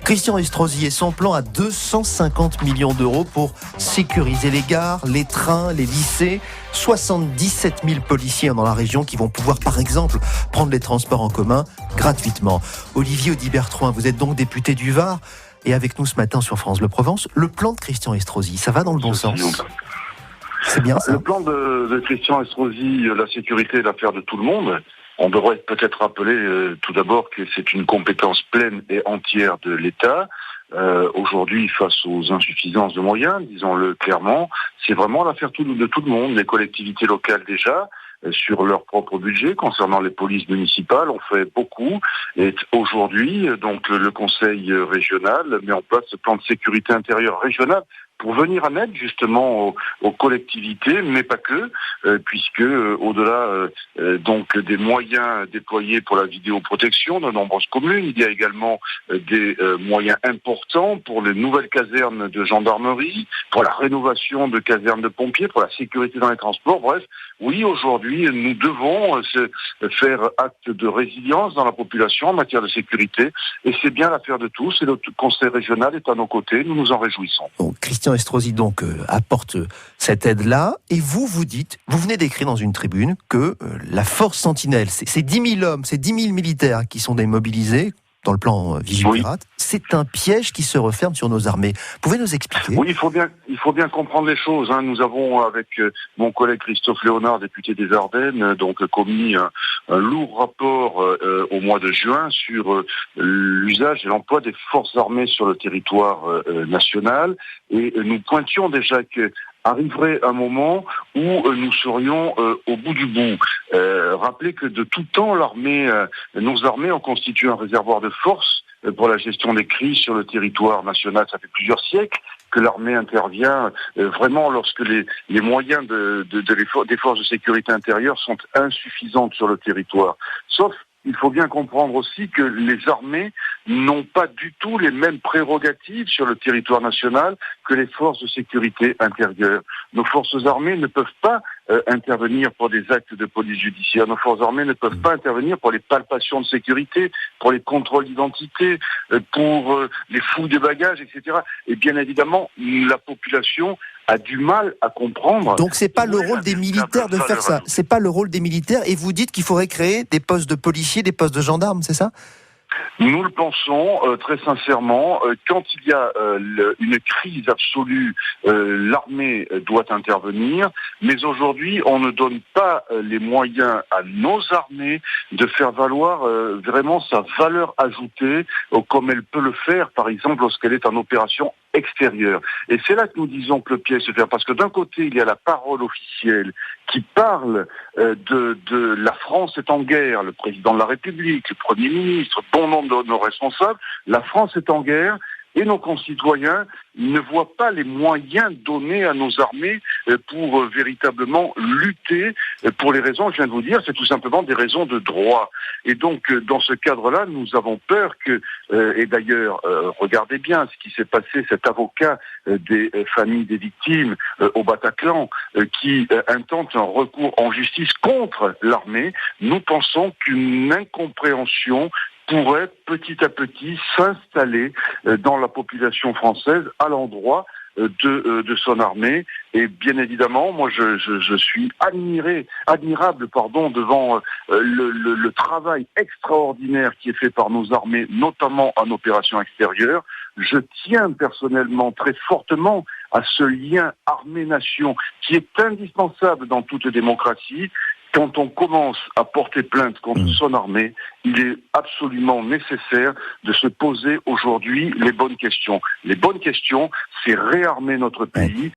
Christian Estrosi et son plan à 250 millions d'euros pour sécuriser les gares, les trains, les lycées. 77 000 policiers dans la région qui vont pouvoir, par exemple, prendre les transports en commun gratuitement. Olivier Audibert-Troin, vous êtes donc député du Var et avec nous ce matin sur France Bleu Provence. Le plan de Christian Estrosi, ça va dans le bon sens? C'est bien ça. Le plan de Christian Estrosi, la sécurité est l'affaire de tout le monde. On devrait peut-être rappeler tout d'abord que c'est une compétence pleine et entière de l'État. Aujourd'hui, face aux insuffisances de moyens, disons-le clairement, c'est vraiment l'affaire de tout le monde. Les collectivités locales déjà, sur leur propre budget. Concernant les polices municipales, on fait beaucoup. Et aujourd'hui, donc le Conseil régional met en place ce plan de sécurité intérieure régional pour venir en aide justement aux collectivités, mais pas que, puisque au-delà donc des moyens déployés pour la vidéoprotection de nombreuses communes, il y a également des moyens importants pour les nouvelles casernes de gendarmerie, pour la rénovation de casernes de pompiers, pour la sécurité dans les transports. Bref, oui, aujourd'hui, nous devons faire acte de résilience dans la population en matière de sécurité, et c'est bien l'affaire de tous, et le Conseil régional est à nos côtés, nous nous en réjouissons. Bon, Christian Estrosi donc apporte cette aide-là, et vous dites, vous venez d'écrire dans une tribune que la force Sentinelle, c'est 10 000 hommes, c'est 10 000 militaires qui sont démobilisés dans le plan Vigipirate, oui. C'est un piège qui se referme sur nos armées. Pouvez nous expliquer? Oui, il faut bien comprendre les choses. Nous avons, avec mon collègue Christophe Léonard, député des Ardennes, donc commis un lourd rapport au mois de juin sur l'usage et l'emploi des forces armées sur le territoire national. Et nous pointions déjà que arriverait un moment où nous serions au bout du bout. Rappelez que de tout temps, nos armées ont constitué un réservoir de force pour la gestion des crises sur le territoire national. Ça fait plusieurs siècles que l'armée intervient vraiment lorsque les moyens des forces de sécurité intérieure sont insuffisants sur le territoire. Sauf il faut bien comprendre aussi que les armées n'ont pas du tout les mêmes prérogatives sur le territoire national que les forces de sécurité intérieure. Nos forces armées ne peuvent pas intervenir pour des actes de police judiciaire. Nos forces armées ne peuvent pas intervenir pour les palpations de sécurité, pour les contrôles d'identité, pour les fouilles de bagages, etc. Et bien évidemment, la population a du mal à comprendre. Donc c'est pas le rôle des militaires de faire ça. C'est pas le rôle des militaires. Et vous dites qu'il faudrait créer des postes de policiers, des postes de gendarmes, c'est ça? Nous le pensons très sincèrement. Quand il y a une crise absolue, l'armée doit intervenir. Mais aujourd'hui, on ne donne pas les moyens à nos armées de faire valoir vraiment sa valeur ajoutée, comme elle peut le faire, par exemple, lorsqu'elle est en opération extérieure. Et c'est là que nous disons que le piège se fait. Parce que d'un côté, il y a la parole officielle qui parle de la France est en guerre, le président de la République, le Premier ministre, bon nombre de nos responsables, la France est en guerre, et nos concitoyens ne voient pas les moyens donnés à nos armées pour véritablement lutter pour les raisons que je viens de vous dire, c'est tout simplement des raisons de droit. Et donc, dans ce cadre-là, nous avons peur que, et d'ailleurs, regardez bien ce qui s'est passé, cet avocat des familles des victimes au Bataclan, qui intente un recours en justice contre l'armée. Nous pensons qu'une incompréhension pourrait petit à petit s'installer dans la population française à l'endroit de son armée. Et bien évidemment, moi je suis admirable devant le travail extraordinaire qui est fait par nos armées, notamment en opération extérieure. Je tiens personnellement très fortement à ce lien armée-nation qui est indispensable dans toute démocratie. Quand on commence à porter plainte contre son armée, il est absolument nécessaire de se poser aujourd'hui les bonnes questions. Les bonnes questions, c'est réarmer notre pays.